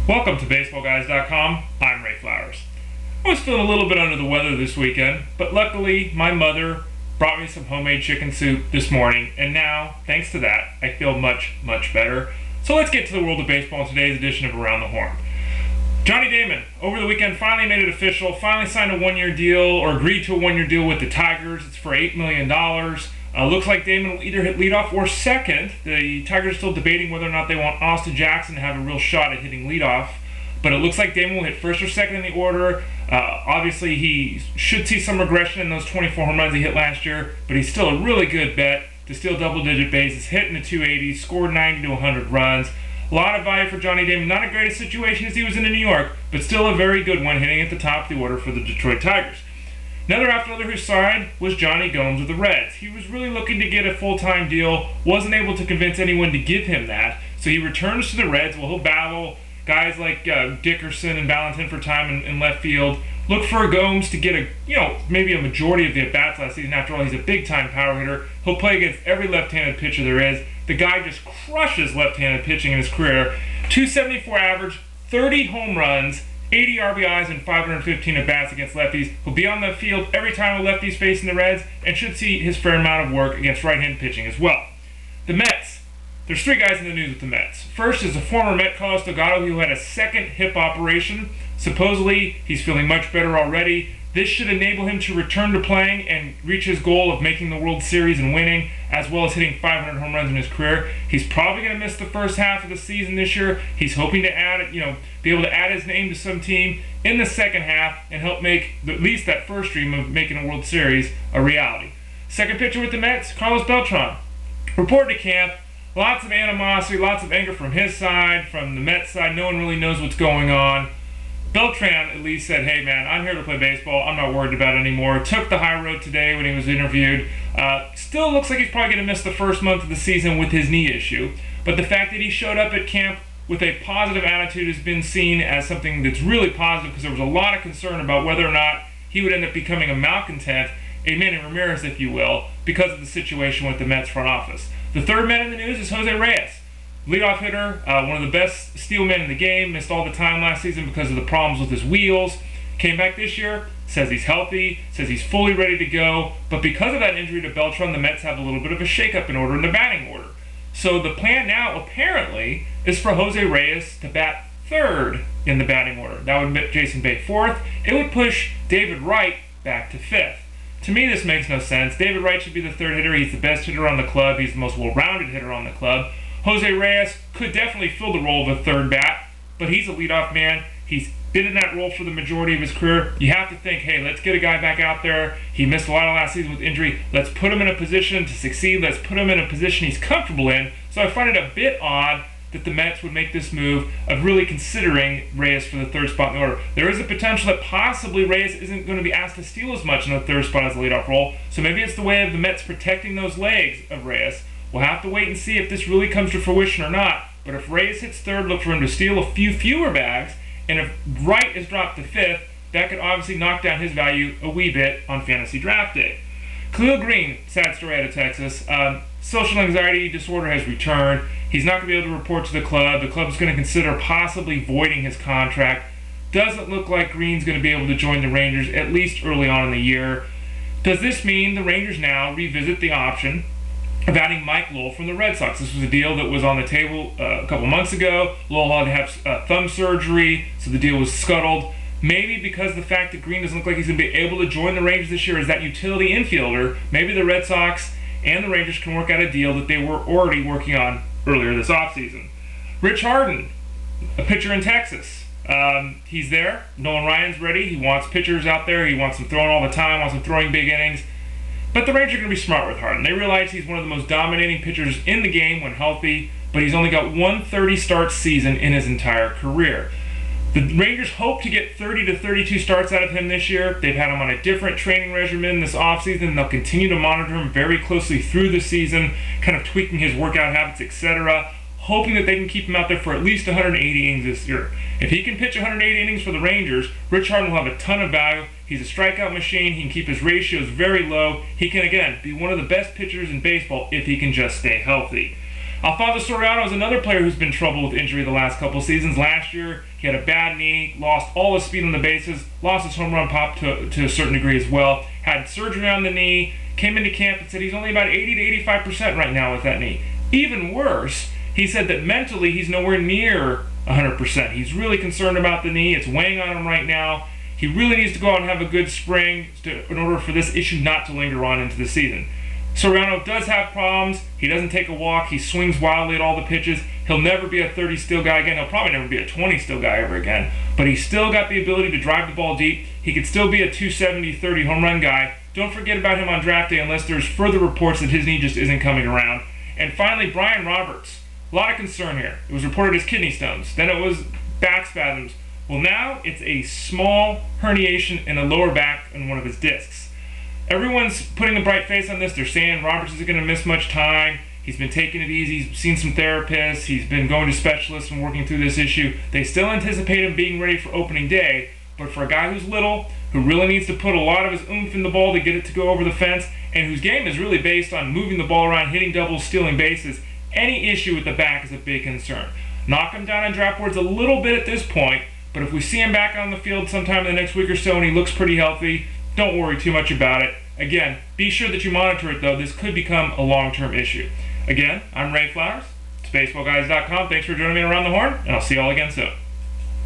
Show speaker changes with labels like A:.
A: Welcome to BaseballGuys.com. I'm Ray Flowers. I was feeling a little bit under the weather this weekend, but luckily my mother brought me some homemade chicken soup this morning, and now, thanks to that, I feel much better. So let's get to the world of baseball in today's edition of Around the Horn. Johnny Damon, over the weekend, finally made it official, finally signed a one-year deal, or agreed to a one-year deal with the Tigers. It's for $8 million. Looks like Damon will either hit leadoff or second. The Tigers are still debating whether or not they want Austin Jackson to have a real shot at hitting leadoff. But it looks like Damon will hit first or second in the order. Obviously, he should see some regression in those 24 home runs he hit last year, but he's still a really good bet to steal double-digit bases, hit in the 280s, scored 90 to 100 runs. A lot of value for Johnny Damon. Not a great situation as he was in New York, but still a very good one, hitting at the top of the order for the Detroit Tigers. Another outfielder who signed was Jonny Gomes of the Reds. He was really looking to get a full-time deal, wasn't able to convince anyone to give him that, so he returns to the Reds. Well, he'll battle guys like Dickerson and Beltran for time in left field. Look for Gomes to get maybe a majority of the at-bats last season. After all, he's a big-time power hitter. He'll play against every left-handed pitcher there is. The guy just crushes left-handed pitching in his career. 274 average, 30 home runs, 80 RBIs, and 515 at-bats against lefties. He'll be on the field every time a lefty's facing the Reds and should see his fair amount of work against right-handed pitching as well. The Mets. There's three guys in the news with the Mets. First is a former Met, Carlos Delgado, who had a second hip operation. Supposedly, he's feeling much better already. This should enable him to return to playing and reach his goal of making the World Series and winning, as well as hitting 500 home runs in his career. He's probably going to miss the first half of the season this year. He's hoping to be able to add his name to some team in the second half and help make at least that first dream of making a World Series a reality. Second pitcher with the Mets, Carlos Beltran. Reported to camp. Lots of animosity, lots of anger from his side, from the Mets side. No one really knows what's going on. Beltran at least said, hey man, I'm here to play baseball. I'm not worried about it anymore. Took the high road today when he was interviewed. Still looks like he's probably going to miss the first month of the season with his knee issue. But the fact that he showed up at camp with a positive attitude has been seen as something that's really positive, because there was a lot of concern about whether or not he would end up becoming a malcontent, a Manny Ramirez, if you will, because of the situation with the Mets front office. The third man in the news is Jose Reyes. Leadoff hitter, one of the best steal men in the game, missed all the time last season because of the problems with his wheels. Came back this year, says he's healthy, says he's fully ready to go, but because of that injury to Beltran, the Mets have a little bit of a shakeup in order in the batting order. So the plan now, apparently, is for Jose Reyes to bat third in the batting order. That would make Jason Bay fourth. It would push David Wright back to fifth. To me, this makes no sense. David Wright should be the third hitter. He's the best hitter on the club. He's the most well-rounded hitter on the club. Jose Reyes could definitely fill the role of a third bat, but he's a leadoff man. He's been in that role for the majority of his career. You have to think, hey, let's get a guy back out there. He missed a lot of last season with injury. Let's put him in a position to succeed. Let's put him in a position he's comfortable in. So I find it a bit odd that the Mets would make this move of really considering Reyes for the third spot in the order. There is a potential that possibly Reyes isn't going to be asked to steal as much in the third spot as the leadoff role, so maybe it's the way of the Mets protecting those legs of Reyes. We'll have to wait and see if this really comes to fruition or not, but if Reyes hits third, look for him to steal a few fewer bags, and if Wright is dropped to fifth, that could obviously knock down his value a wee bit on fantasy draft day. Khalil Greene, sad story out of Texas. Social anxiety disorder has returned. He's not going to be able to report to the club. The club is going to consider possibly voiding his contract. Doesn't look like Greene's going to be able to join the Rangers, at least early on in the year. Does this mean the Rangers now revisit the option of adding Mike Lowell from the Red Sox? This was a deal that was on the table a couple months ago. Lowell had to have thumb surgery, so the deal was scuttled. Maybe because the fact that Greene doesn't look like he's going to be able to join the Rangers this year as that utility infielder, maybe the Red Sox and the Rangers can work out a deal that they were already working on earlier this offseason. Rich Harden, a pitcher in Texas. He's there. Nolan Ryan's ready. He wants pitchers out there. He wants them throwing all the time, wants them throwing big innings. But the Rangers are going to be smart with Harden. They realize he's one of the most dominating pitchers in the game when healthy, but he's only got 130 start season in his entire career. The Rangers hope to get 30 to 32 starts out of him this year. They've had him on a different training regimen this offseason. They'll continue to monitor him very closely through the season, kind of tweaking his workout habits, etc., hoping that they can keep him out there for at least 180 innings this year. If he can pitch 180 innings for the Rangers, Rich Harden will have a ton of value. He's a strikeout machine. He can keep his ratios very low. He can, again, be one of the best pitchers in baseball if he can just stay healthy. Alfonso Soriano is another player who's been in trouble with injury the last couple seasons. Last year, he had a bad knee, lost all his speed on the bases, lost his home run pop to a certain degree as well, had surgery on the knee, came into camp and said he's only about 80 to 85% right now with that knee. Even worse, he said that mentally he's nowhere near 100%. He's really concerned about the knee. It's weighing on him right now. He really needs to go out and have a good spring in order for this issue not to linger on into the season. Soriano does have problems. He doesn't take a walk. He swings wildly at all the pitches. He'll never be a 30 steal guy again. He'll probably never be a 20 steal guy ever again. But he's still got the ability to drive the ball deep. He could still be a 270-30 home run guy. Don't forget about him on draft day unless there's further reports that his knee just isn't coming around. And finally, Brian Roberts. A lot of concern here. It was reported as kidney stones. Then it was back spasms. Well, now it's a small herniation in the lower back in one of his discs. Everyone's putting a bright face on this. They're saying Roberts isn't going to miss much time. He's been taking it easy. He's seen some therapists. He's been going to specialists and working through this issue. They still anticipate him being ready for opening day. But for a guy who's little, who really needs to put a lot of his oomph in the ball to get it to go over the fence, and whose game is really based on moving the ball around, hitting doubles, stealing bases, any issue with the back is a big concern. Knock him down on draft boards a little bit at this point, but if we see him back on the field sometime in the next week or so and he looks pretty healthy, don't worry too much about it. Again, be sure that you monitor it though. This could become a long-term issue. Again, I'm Ray Flowers. It's BaseballGuys.com. Thanks for joining me around the horn, and I'll see you all again soon.